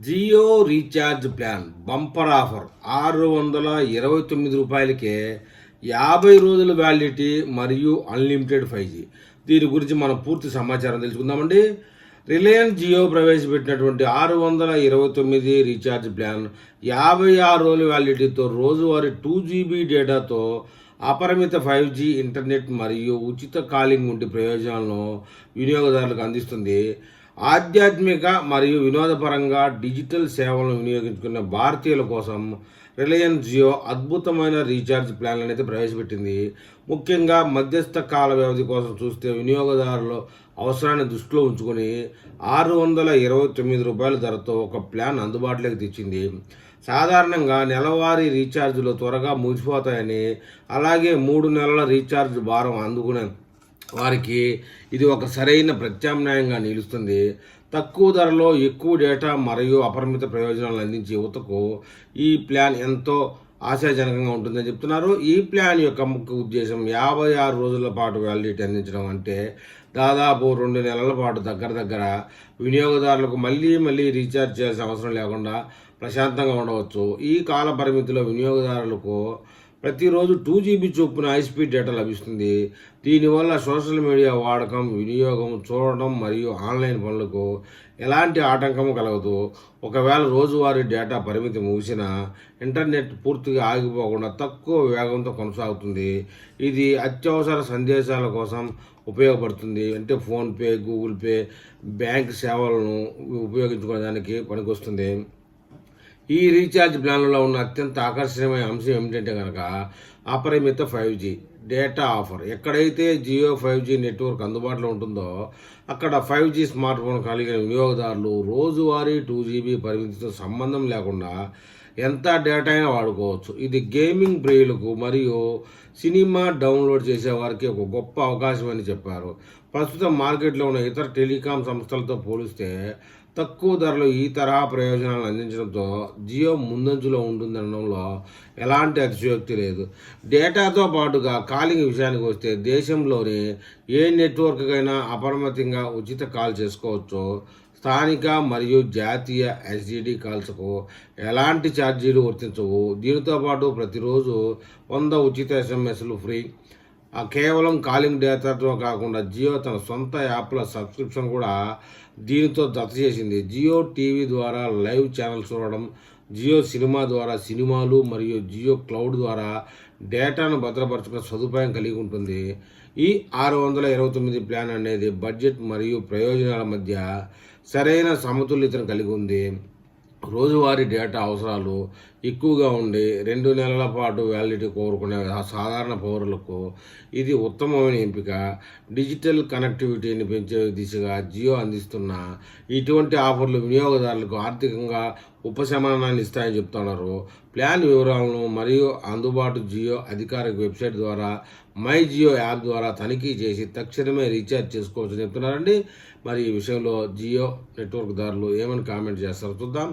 Jio recharge plan bumper offer రూ. 629కే 50 రోజుల వ్యాలిడిటీ మరియు అన్లిమిటెడ్ 5G. దీని గురించి మనం పూర్తి సమాచారం తెలుసుకుందామండి. రిలయన్స్ జియో ప్రవేశపెట్టినటువంటి 629 రీఛార్జ్ ప్లాన్ 56 రోజుల వ్యాలిడిటీతో రోజువారీ 2GB డేటాతో అపరిమిత 5G ఇంటర్నెట్ మరియు ఉచిత కాలింగ్ వంటి ప్రయోజనాలను వినియోగదారులకు అందిస్తుంది. ఆధ్యాత్మిక మరియు వినోదపరంగా డిజిటల్ సేవలను వినియోగించుకున్న భారతీయుల కోసం రిలయన్స్ జియో అద్భుతమైన రీఛార్జ్ ప్లాన్లను అయితే ప్రవేశపెట్టింది. ముఖ్యంగా మధ్యస్థ కాల వ్యవధి కోసం చూస్తే వినియోగదారుల అవసరాన్ని దృష్టిలో ఉంచుకొని రూ. 629 ధరతో ఒక ప్లాన్ అందుబాటులోకి తెచ్చింది. సాధారణంగా నెలవారీ రీఛార్జీలు త్వరగా ముగిసిపోతాయని, అలాగే 3 నెలల రీఛార్జ్ భారం అందుకునే వారికి ఇది ఒక సరైన ప్రత్యామ్నాయంగా నిలుస్తుంది. తక్కువ ధరలో ఎక్కువ డేటా మరియు అపరిమిత ప్రయోజనాలను అందించే యువతకు ఈ ప్లాన్ ఎంతో ఆశాజనకంగా ఉంటుందని చెప్తున్నారు. ఈ ప్లాన్ యొక్క ముఖ్య ఉద్దేశం 56 రోజుల పాటు వ్యాలిడిటీ అందించడం, అంటే దాదాపు 2 నెలల పాటు దగ్గర వినియోగదారులకు మళ్ళీ రీఛార్జ్ చేయాల్సిన అవసరం లేకుండా ప్రశాంతంగా ఉండవచ్చు. ఈ కాల పరిమితిలో వినియోగదారులకు ప్రతిరోజు 2GB చొప్పున హైస్పీడ్ డేటా లభిస్తుంది. దీనివల్ల సోషల్ మీడియా వాడకం, వినియోగం, చూడడం మరియు ఆన్లైన్ పనులకు ఎలాంటి ఆటంకము కలగదు. ఒకవేళ రోజువారీ డేటా పరిమితి ముగిసినా ఇంటర్నెట్ పూర్తిగా ఆగిపోకుండా తక్కువ వేగంతో కొనసాగుతుంది. ఇది అత్యవసర సందేశాల కోసం ఉపయోగపడుతుంది, అంటే ఫోన్పే, గూగుల్ పే, బ్యాంక్ సేవలను ఉపయోగించుకోవడానికి పనికొస్తుంది. ఈ రీఛార్జ్ ప్లాన్లలో ఉన్న అత్యంత ఆకర్షణీయమైన అంశం ఏమిటంటే కనుక అపరిమిత 5G డేటా ఆఫర్. ఎక్కడైతే జియో 5G నెట్వర్క్ అందుబాటులో ఉంటుందో అక్కడ 5G స్మార్ట్ ఫోన్ కలిగిన వినియోగదారులు రోజువారీ 2GB పరిమితితో సంబంధం లేకుండా ఎంత డేటా అయినా వాడుకోవచ్చు. ఇది గేమింగ్ ప్రియులకు మరియు సినిమా డౌన్లోడ్ చేసేవారికి ఒక గొప్ప అవకాశం అని చెప్పారు. ప్రస్తుతం మార్కెట్లో ఉన్న ఇతర టెలికాం సంస్థలతో పోలిస్తే తక్కువ ధరలో ఈ తరహా ప్రయోజనాలను అందించడంతో జియో ముందంజలో ఉంటుందనడంలో ఎలాంటి అతిశయోక్తి లేదు. డేటాతో పాటుగా కాలింగ్ విషయానికి వస్తే దేశంలోని ఏ నెట్వర్క్కైనా అపరిమితంగా ఉచిత కాల్ చేసుకోవచ్చు. స్థానిక మరియు జాతీయ ఎస్టీడీ కాల్స్కు ఎలాంటి ఛార్జీలు వర్తించవు. దీనితో పాటు ప్రతిరోజు 100 ఉచిత ఎస్ఎంఎస్లు ఫ్రీ. కేవలం కాలింగ్ డేటాతో కాకుండా జియో తన సొంత యాప్ల సబ్స్క్రిప్షన్ కూడా దీనితో జత చేసింది. జియో టీవీ ద్వారా లైవ్ ఛానల్ చూడడం, జియో సినిమా ద్వారా సినిమాలు మరియు జియో క్లౌడ్ ద్వారా డేటాను భద్రపరచుకునే సదుపాయం కలిగి ఉంటుంది. ఈ 629 ప్లాన్ అనేది బడ్జెట్ మరియు ప్రయోజనాల మధ్య సరైన సమతుల్యతను కలిగి ఉంది. రోజువారీ డేటా అవసరాలు ఎక్కువగా ఉండి 2 నెలల పాటు వ్యాలిడిటీ కోరుకునే సాధారణ పౌరులకు ఇది ఉత్తమమైన ఎంపిక. డిజిటల్ కనెక్టివిటీని పెంచే దిశగా జియో అందిస్తున్న ఇటువంటి ఆఫర్లు వినియోగదారులకు ఆర్థికంగా ఉపశమనాన్ని ఇస్తాయని చెప్తున్నారు. ప్లాన్ వివరాలను మరియు అందుబాటు జియో అధికారిక వెబ్సైట్ ద్వారా మై జియో యాప్ ద్వారా తనిఖీ చేసి తక్షణమే రీఛార్జ్ చేసుకోవచ్చని చెప్తున్నారండి. మరి ఈ విషయంలో జియో నెట్వర్క్ దారులు ఏమని కామెంట్ చేస్తారో చూద్దాం.